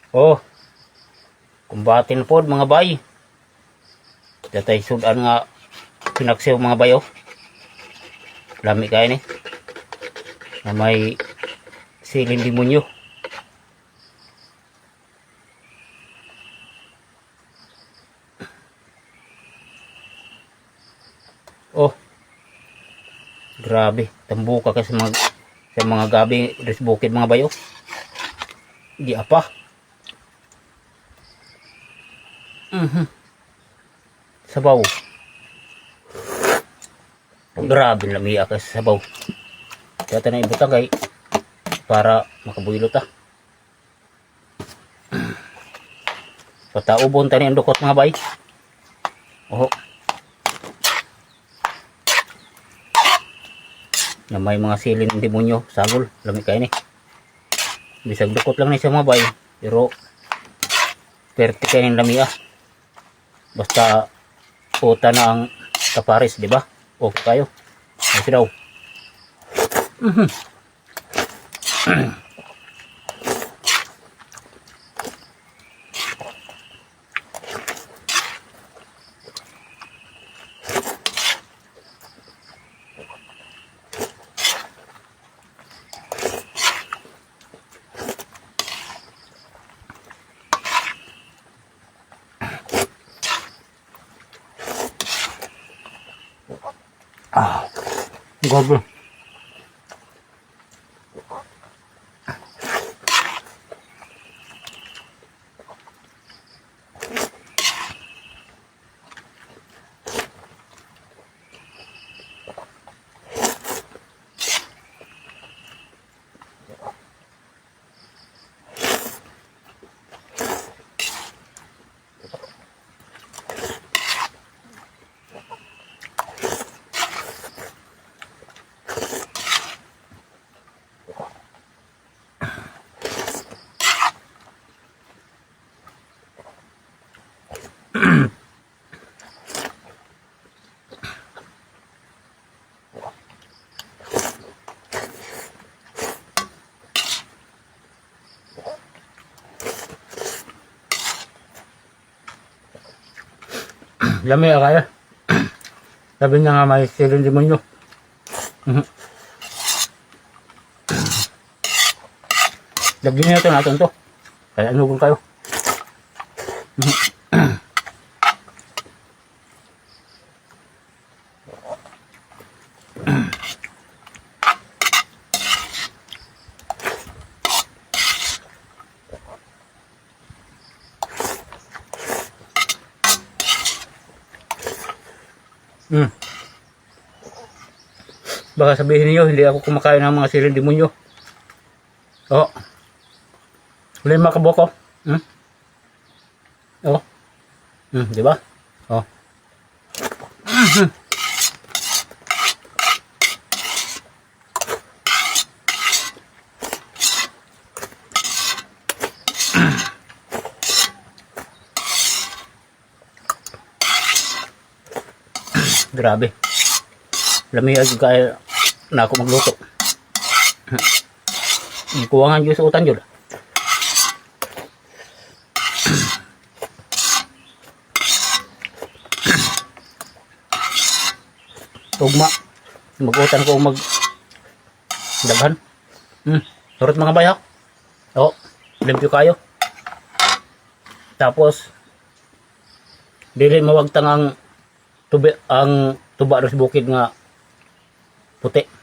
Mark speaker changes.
Speaker 1: Oh, kumbatin po mga bay. Datay sudan nga pinaksew mga bayo. Lami kayo ni. Na may siling demonyo. Oh, grabe. Tambuka ka sa mga gabi sa bukid mga bayo. Di apa. Sabaw. Grabe lamiya ka sa sabaw. Kaya tayo na ibutang kay para makabuylo ta. Pataubon tayo ang dukot mga bay. Oh. Na may mga silin ng demonyo, sagol, lami kayo ni. Bisag dukot lang ni sa mga bay, pero perte kayo ng lamiya. Basta puta na ang kapares, di ba? Okay kayo. Kasi daw. Goblok. Lami kaya. Sabi niya nga may silin demonyo. Lagyan niyo natin to. Kaya anugon kayo. Baka sabihin niyo hindi ako kumakain ng mga siling demonyo. Oh. Wala makaboko. Oh. Di ba? Oh. Grabe. Lamig kaya na ako magluto. Kuwangan yung suutan yun. Ugma. Mag-utan ko daghan. Surot mga bayak. Oh, limpyo kayo. Tapos dili mawagtang ang tuba ros bukid nga puti.